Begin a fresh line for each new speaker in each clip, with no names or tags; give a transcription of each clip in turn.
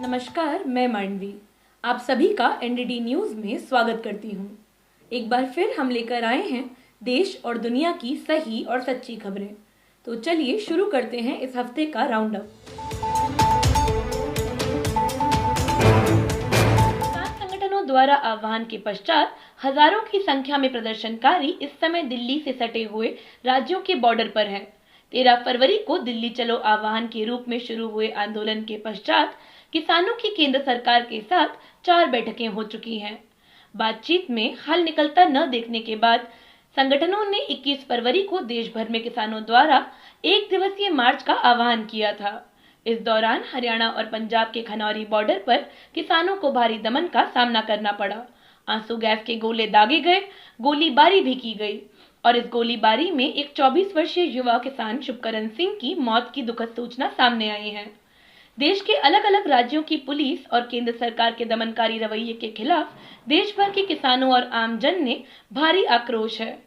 नमस्कार, मैं मानवी आप सभी का एनडीटी न्यूज में स्वागत करती हूँ। एक बार फिर हम लेकर आए हैं देश और दुनिया की सही और सच्ची खबरें। तो चलिए शुरू करते हैं इस हफ्ते का राउंड अप। किसान संगठनों द्वारा आह्वान के पश्चात हजारों की संख्या में प्रदर्शनकारी इस समय दिल्ली से सटे हुए राज्यों के बॉर्डर पर हैं। 13 फरवरी को दिल्ली चलो आह्वान के रूप में शुरू हुए आंदोलन के पश्चात किसानों की केंद्र सरकार के साथ 4 बैठकें हो चुकी हैं। बातचीत में हल निकलता न देखने के बाद संगठनों ने 21 फरवरी को देश भर में किसानों द्वारा 1 दिवसीय मार्च का आह्वान किया था। इस दौरान हरियाणा और पंजाब के खनौरी बॉर्डर पर किसानों को भारी दमन का सामना करना पड़ा। आंसू गैस के गोले दागे गए, गोलीबारी भी की गई और इस गोलीबारी में एक 24 वर्षीय युवा किसान शुभकरण सिंह की मौत की दुखद सूचना सामने आई है। देश के अलग अलग राज्यों की पुलिस और केंद्र सरकार के दमनकारी रवैये के खिलाफ देश भर के किसानों और आमजन ने भारी आक्रोश है।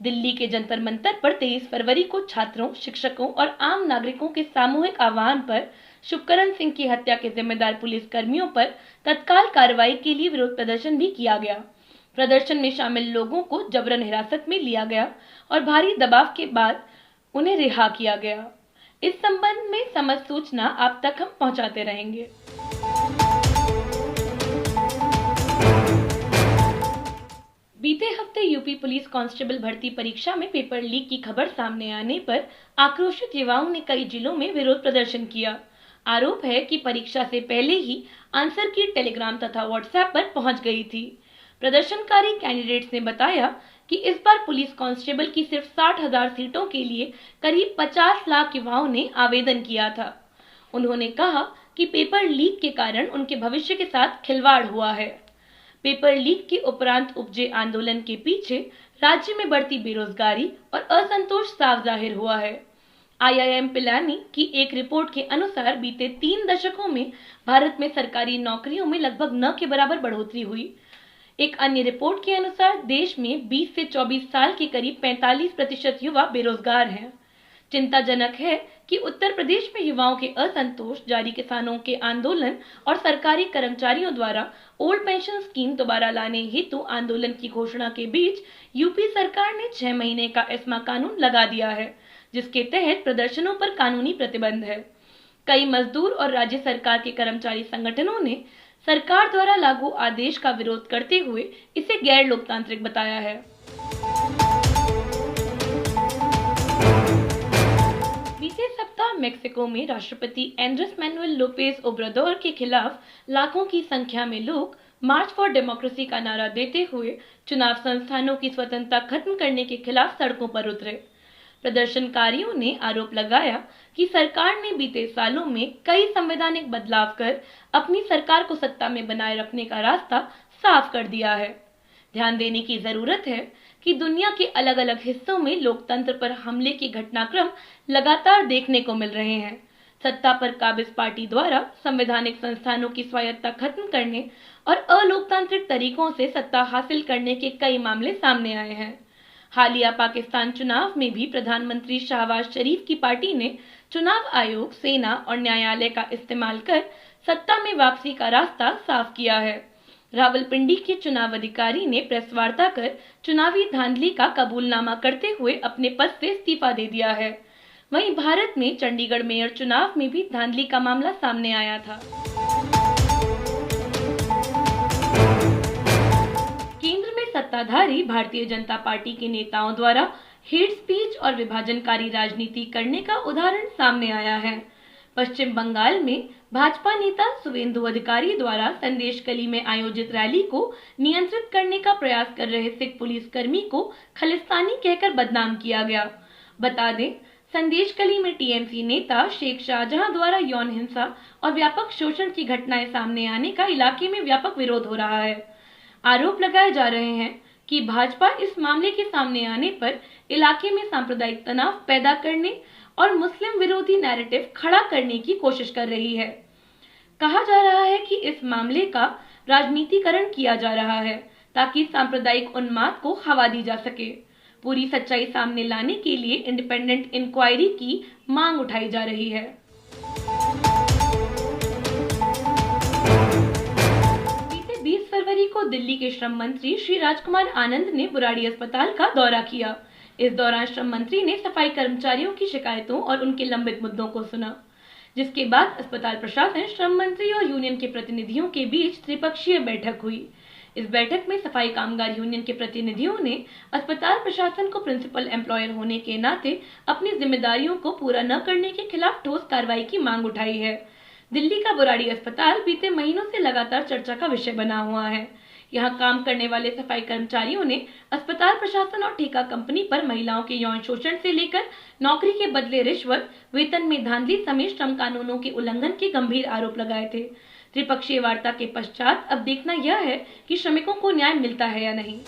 दिल्ली के जंतर मंतर पर 23 फरवरी को छात्रों, शिक्षकों और आम नागरिकों के सामूहिक आह्वान पर शुभकरण सिंह की हत्या के जिम्मेदार पुलिस कर्मियों पर तत्काल कार्रवाई के लिए विरोध प्रदर्शन भी किया गया। प्रदर्शन में शामिल लोगों को जबरन हिरासत में लिया गया और भारी दबाव के बाद उन्हें रिहा किया गया। इस संबंध में समस्त सूचना आप तक हम पहुंचाते रहेंगे। बीते हफ्ते यूपी पुलिस कांस्टेबल भर्ती परीक्षा में पेपर लीक की खबर सामने आने पर आक्रोशित युवाओं ने कई जिलों में विरोध प्रदर्शन किया। आरोप है कि परीक्षा से पहले ही आंसर की टेलीग्राम तथा व्हाट्सएप पर पहुंच गई थी। प्रदर्शनकारी कैंडिडेट्स ने बताया कि इस बार पुलिस कांस्टेबल की सिर्फ 60,000 सीटों के लिए करीब 50 लाख युवाओं ने आवेदन किया था। उन्होंने कहा कि पेपर लीक के कारण उनके भविष्य के साथ खिलवाड़ हुआ है। पेपर लीक के उपरांत उपजे आंदोलन के पीछे राज्य में बढ़ती बेरोजगारी और असंतोष साफ जाहिर हुआ है। IIM पिलानी की एक रिपोर्ट के अनुसार बीते 3 दशकों में भारत में सरकारी नौकरियों में लगभग न के बराबर बढ़ोतरी हुई। एक अन्य रिपोर्ट के अनुसार देश में 20 से 24 साल के करीब 45% युवा बेरोजगार हैं। चिंताजनक है कि उत्तर प्रदेश में युवाओं के असंतोष, जारी किसानों के आंदोलन और सरकारी कर्मचारियों द्वारा ओल्ड पेंशन स्कीम दोबारा लाने हेतु आंदोलन की घोषणा के बीच यूपी सरकार ने 6 महीने का एस्मा कानून लगा दिया है, जिसके तहत प्रदर्शनों पर कानूनी प्रतिबंध है। कई मजदूर और राज्य सरकार के कर्मचारी संगठनों ने सरकार द्वारा लागू आदेश का विरोध करते हुए इसे गैर लोकतांत्रिक बताया है। बीते सप्ताह मेक्सिको में राष्ट्रपति एंड्रेस मैनुएल लोपेज ओब्राडोर के खिलाफ लाखों की संख्या में लोग मार्च फॉर डेमोक्रेसी का नारा देते हुए चुनाव संस्थानों की स्वतंत्रता खत्म करने के खिलाफ सड़कों पर उतरे। प्रदर्शनकारियों ने आरोप लगाया कि सरकार ने बीते सालों में कई संवैधानिक बदलाव कर अपनी सरकार को सत्ता में बनाए रखने का रास्ता साफ कर दिया है। ध्यान देने की जरूरत है कि दुनिया के अलग अलग हिस्सों में लोकतंत्र पर हमले के घटनाक्रम लगातार देखने को मिल रहे हैं। सत्ता पर काबिज पार्टी द्वारा संवैधानिक संस्थानों की स्वायत्तता खत्म करने और अलोकतांत्रिक तरीकों से सत्ता हासिल करने के कई मामले सामने आए हैं। हालिया पाकिस्तान चुनाव में भी प्रधानमंत्री शहबाज शरीफ की पार्टी ने चुनाव आयोग, सेना और न्यायालय का इस्तेमाल कर सत्ता में वापसी का रास्ता साफ किया है। रावलपिंडी के चुनाव अधिकारी ने प्रेस वार्ता कर चुनावी धांधली का कबूलनामा करते हुए अपने पद से इस्तीफा दे दिया है। वहीं भारत में चंडीगढ़ मेयर चुनाव में भी धांधली का मामला सामने आया था। केंद्र में सत्ताधारी भारतीय जनता पार्टी के नेताओं द्वारा हेट स्पीच और विभाजनकारी राजनीति करने का उदाहरण सामने आया है। पश्चिम बंगाल में भाजपा नेता शुवेंदु अधिकारी द्वारा संदेशकली में आयोजित रैली को नियंत्रित करने का प्रयास कर रहे सिख पुलिसकर्मी को खालिस्तानी कहकर बदनाम किया गया। बता दें, संदेशकली में टीएमसी नेता शेख शाहजहां द्वारा यौन हिंसा और व्यापक शोषण की घटनाएं सामने आने का इलाके में व्यापक विरोध हो रहा है। आरोप लगाए जा रहे हैं कि भाजपा इस मामले के सामने आने पर इलाके में सांप्रदायिक तनाव पैदा करने और मुस्लिम विरोधी नैरेटिव खड़ा करने की कोशिश कर रही है। कहा जा रहा है कि इस मामले का राजनीतिकरण किया जा रहा है ताकि सांप्रदायिक उन्माद को हवा दी जा सके। पूरी सच्चाई सामने लाने के लिए इंडिपेंडेंट इंक्वायरी की मांग उठाई जा रही है। को दिल्ली के श्रम मंत्री श्री राजकुमार आनंद ने बुराड़ी अस्पताल का दौरा किया। इस दौरान श्रम मंत्री ने सफाई कर्मचारियों की शिकायतों और उनके लंबित मुद्दों को सुना, जिसके बाद अस्पताल प्रशासन, श्रम मंत्री और यूनियन के प्रतिनिधियों के बीच त्रिपक्षीय बैठक हुई। इस बैठक में सफाई कामगार यूनियन के प्रतिनिधियों ने अस्पताल प्रशासन को प्रिंसिपल एम्प्लॉयर होने के नाते अपनी जिम्मेदारियों को पूरा न करने के खिलाफ ठोस कार्रवाई की मांग उठाई है। दिल्ली का बुराड़ी अस्पताल बीते महीनों से लगातार चर्चा का विषय बना हुआ है। यहाँ काम करने वाले सफाई कर्मचारियों ने अस्पताल प्रशासन और ठेका कंपनी पर महिलाओं के यौन शोषण से लेकर नौकरी के बदले रिश्वत, वेतन में धांधली समेत श्रम कानूनों के उल्लंघन के गंभीर आरोप लगाए थे। त्रिपक्षीय वार्ता के पश्चात अब देखना यह है कि श्रमिकों को न्याय मिलता है या नहीं।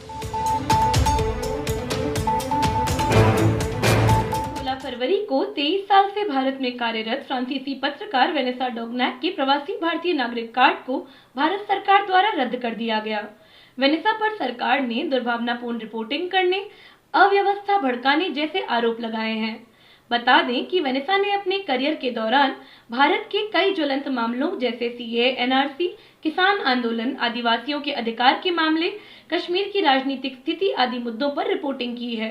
16 फरवरी को 23 साल से भारत में कार्यरत फ्रांसीसी पत्रकार वेनेसा डोग्नैक के प्रवासी भारतीय नागरिक कार्ड को भारत सरकार द्वारा रद्द कर दिया गया। वेनेसा पर सरकार ने दुर्भावनापूर्ण रिपोर्टिंग करने, अव्यवस्था भड़काने जैसे आरोप लगाए हैं। बता दें कि वेनेसा ने अपने करियर के दौरान भारत के कई ज्वलंत मामलों जैसे सीएए, एनआरसी, किसान आंदोलन, आदिवासियों के अधिकार के मामले, कश्मीर की राजनीतिक स्थिति आदि मुद्दों पर रिपोर्टिंग की है।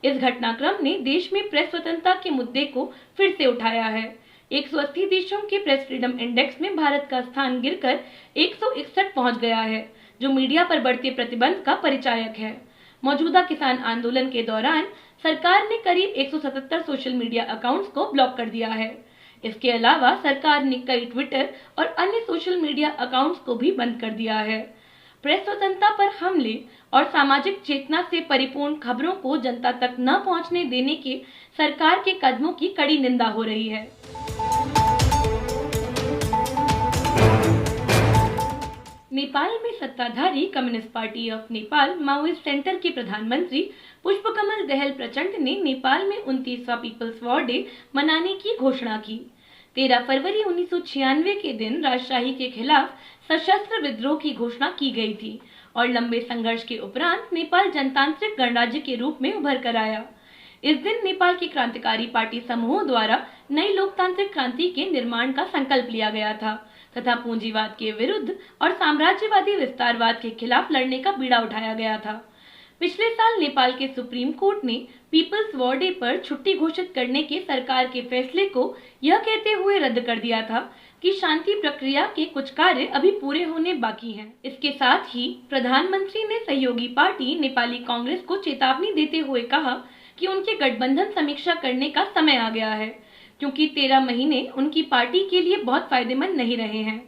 इस घटनाक्रम ने देश में प्रेस स्वतंत्रता के मुद्दे को फिर से उठाया है। 180 देशों के प्रेस फ्रीडम इंडेक्स में भारत का स्थान गिरकर 161 पहुंच गया है, जो मीडिया पर बढ़ते प्रतिबंध का परिचायक है। मौजूदा किसान आंदोलन के दौरान सरकार ने करीब 177 सोशल मीडिया अकाउंट्स को ब्लॉक कर दिया है। इसके अलावा सरकार ने कई ट्विटर और अन्य सोशल मीडिया अकाउंट्स को भी बंद कर दिया है। प्रेस स्वतंत्रता पर हमले और सामाजिक चेतना से परिपूर्ण खबरों को जनता तक न पहुंचने देने के सरकार के कदमों की कड़ी निंदा हो रही है। नेपाल में सत्ताधारी communist party of Nepal Maoist centre के प्रधानमंत्री पुष्पकमल दहल प्रचंड ने नेपाल में 29वां पीपल्स वॉर डे मनाने की घोषणा की। 13 फरवरी 1996 के दिन राजशाही के खिलाफ सशस्त्र विद्रोह की घोषणा की गई थी और लंबे संघर्ष के उपरांत नेपाल जनतांत्रिक गणराज्य के रूप में उभर कर आया। इस दिन नेपाल की क्रांतिकारी पार्टी समूहों द्वारा नई लोकतांत्रिक क्रांति के निर्माण का संकल्प लिया गया था तथा पूंजीवाद के विरुद्ध और साम्राज्यवादी विस्तारवाद के खिलाफ लड़ने का बीड़ा उठाया गया था। पिछले साल नेपाल के सुप्रीम कोर्ट ने पीपल्स वॉर डे पर छुट्टी घोषित करने के सरकार के फैसले को यह कहते हुए रद्द कर दिया था कि शांति प्रक्रिया के कुछ कार्य अभी पूरे होने बाकी हैं। इसके साथ ही प्रधानमंत्री ने सहयोगी पार्टी नेपाली कांग्रेस को चेतावनी देते हुए कहा कि उनके गठबंधन समीक्षा करने का समय आ गया है, क्योंकि 13 महीने उनकी पार्टी के लिए बहुत फायदेमंद नहीं रहे हैं।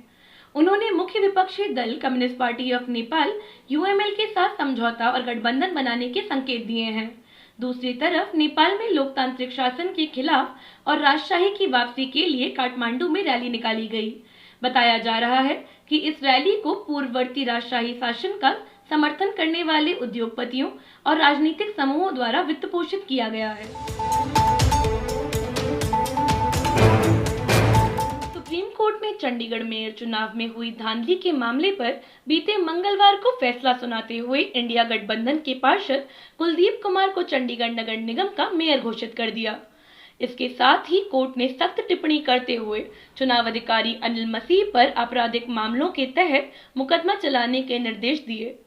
उन्होंने मुख्य विपक्षी दल communist party of Nepal UML के साथ समझौता और गठबंधन बनाने के संकेत दिए हैं। दूसरी तरफ नेपाल में लोकतांत्रिक शासन के खिलाफ और राजशाही की वापसी के लिए काठमांडू में रैली निकाली गई। बताया जा रहा है कि इस रैली को पूर्ववर्ती राजशाही शासन का समर्थन करने वाले उद्योगपतियों और राजनीतिक समूहों द्वारा वित्त पोषित किया गया है। सुप्रीम कोर्ट में चंडीगढ़ मेयर चुनाव में हुई धांधली के मामले पर बीते मंगलवार को फैसला सुनाते हुए इंडिया गठबंधन के पार्षद कुलदीप कुमार को चंडीगढ़ नगर निगम का मेयर घोषित कर दिया। इसके साथ ही कोर्ट ने सख्त टिप्पणी करते हुए चुनाव अधिकारी अनिल मसीह पर आपराधिक मामलों के तहत मुकदमा चलाने के निर्देश दिए।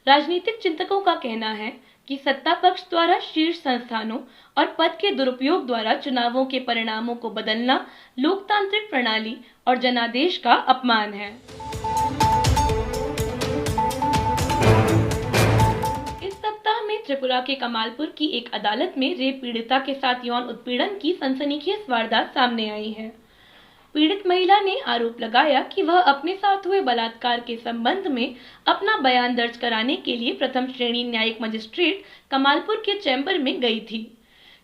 राजनीतिक चिंतकों का कहना है कि सत्ता पक्ष द्वारा शीर्ष संस्थानों और पद के दुरुपयोग द्वारा चुनावों के परिणामों को बदलना लोकतांत्रिक प्रणाली और जनादेश का अपमान है। इस सप्ताह में त्रिपुरा के कमालपुर की एक अदालत में रेप पीड़िता के साथ यौन उत्पीड़न की सनसनीखेज वारदात सामने आई है। पीड़ित महिला ने आरोप लगाया कि वह अपने साथ हुए बलात्कार के संबंध में अपना बयान दर्ज कराने के लिए प्रथम श्रेणी न्यायिक मजिस्ट्रेट कमालपुर के चैम्बर में गई थी,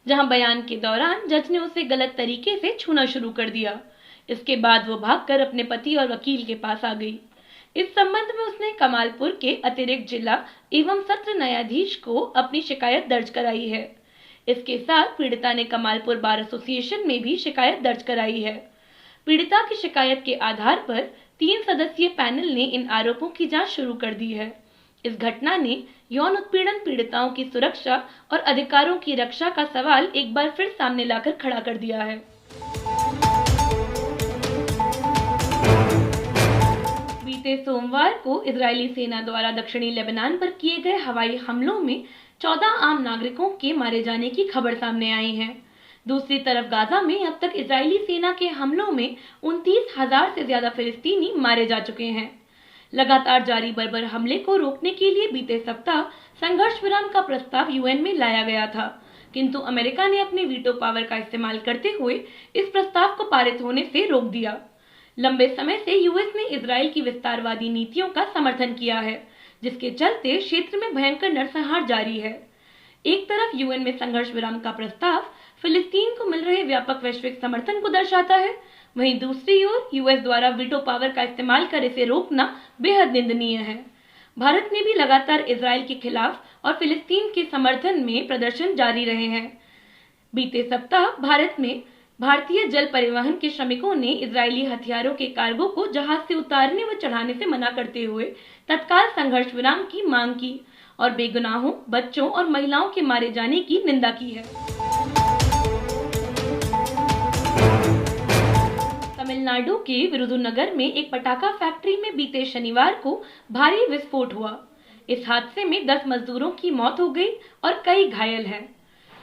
जहां बयान के दौरान जज ने उसे गलत तरीके से छूना शुरू कर दिया। इसके बाद वो भागकर अपने पति और वकील के पास आ गई। इस संबंध में उसने कमालपुर के अतिरिक्त जिला एवं सत्र न्यायाधीश को अपनी शिकायत दर्ज कराई है। इसके साथ पीड़िता ने कमालपुर बार एसोसिएशन में भी शिकायत दर्ज कराई है। पीड़िता की शिकायत के आधार पर 3 सदस्यीय पैनल ने इन आरोपों की जांच शुरू कर दी है। इस घटना ने यौन उत्पीड़न पीड़िताओं की सुरक्षा और अधिकारों की रक्षा का सवाल एक बार फिर सामने लाकर खड़ा कर दिया है। बीते सोमवार को इजरायली सेना द्वारा दक्षिणी लेबनान पर किए गए हवाई हमलों में 14 आम नागरिकों के मारे जाने की खबर सामने आई है। दूसरी तरफ गाजा में अब तक इजरायली सेना के हमलों में 29,000 से ज्यादा फिलिस्तीनी मारे जा चुके हैं। लगातार जारी बर्बर हमले को रोकने के लिए बीते सप्ताह संघर्ष विराम का प्रस्ताव यूएन में लाया गया था, किंतु अमेरिका ने अपने वीटो पावर का इस्तेमाल करते हुए इस प्रस्ताव को पारित होने से रोक दिया। लंबे समय से यूएस ने इजराइल की विस्तारवादी नीतियों का समर्थन किया है, जिसके चलते क्षेत्र में भयंकर नरसंहार जारी है। एक तरफ यूएन में संघर्ष विराम का प्रस्ताव फिलिस्तीन को मिल रहे व्यापक वैश्विक समर्थन को दर्शाता है, वहीं दूसरी ओर यूएस द्वारा वीटो पावर का इस्तेमाल कर इसे रोकना बेहद निंदनीय है। भारत ने भी लगातार इजराइल के खिलाफ और फिलिस्तीन के समर्थन में प्रदर्शन जारी रहे हैं। बीते सप्ताह भारत में भारतीय जल परिवहन के श्रमिकों ने इजरायली हथियारों के कार्गो को जहाज से उतारने व चढ़ाने से मना करते हुए तत्काल संघर्ष विराम की मांग की और बेगुनाहों, बच्चों और महिलाओं के मारे जाने की निंदा की है। तमिलनाडु के विरुधुनगर में एक पटाखा फैक्ट्री में बीते शनिवार को भारी विस्फोट हुआ। इस हादसे में 10 मजदूरों की मौत हो गई और कई घायल हैं।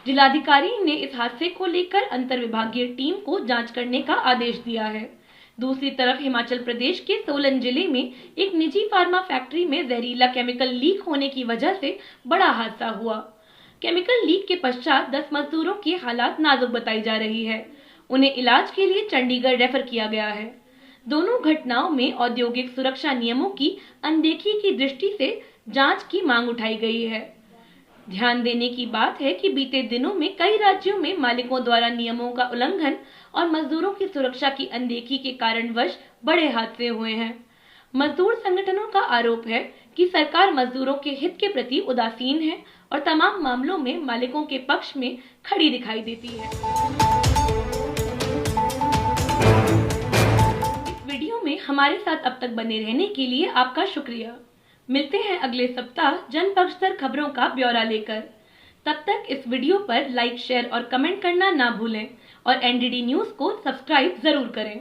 जिलाधिकारी ने इस हादसे को लेकर अंतर विभागीय टीम को जांच करने का आदेश दिया है। दूसरी तरफ हिमाचल प्रदेश के सोलन जिले में एक निजी फार्मा फैक्ट्री में जहरीला केमिकल लीक होने की वजह से बड़ा हादसा हुआ। केमिकल लीक के पश्चात 10 मजदूरों की हालत नाजुक बताई जा रही है। उन्हें इलाज के लिए चंडीगढ़ रेफर किया गया है। दोनों घटनाओं में औद्योगिक सुरक्षा नियमों की अनदेखी की दृष्टि से जांच की मांग उठाई गई है। ध्यान देने की बात है कि बीते दिनों में कई राज्यों में मालिकों द्वारा नियमों का उल्लंघन और मजदूरों की सुरक्षा की अनदेखी के कारणवश बड़े हादसे हुए हैं। मजदूर संगठनों का आरोप है कि सरकार मजदूरों के हित के प्रति उदासीन है और तमाम मामलों में मालिकों के पक्ष में खड़ी दिखाई देती है। इस वीडियो में हमारे साथ अब तक बने रहने के लिए आपका शुक्रिया। मिलते हैं अगले सप्ताह जनपक्षधर खबरों का ब्यौरा लेकर। तब तक इस वीडियो पर लाइक, शेयर और कमेंट करना ना भूलें और एनडीडी न्यूज को सब्सक्राइब जरूर करें।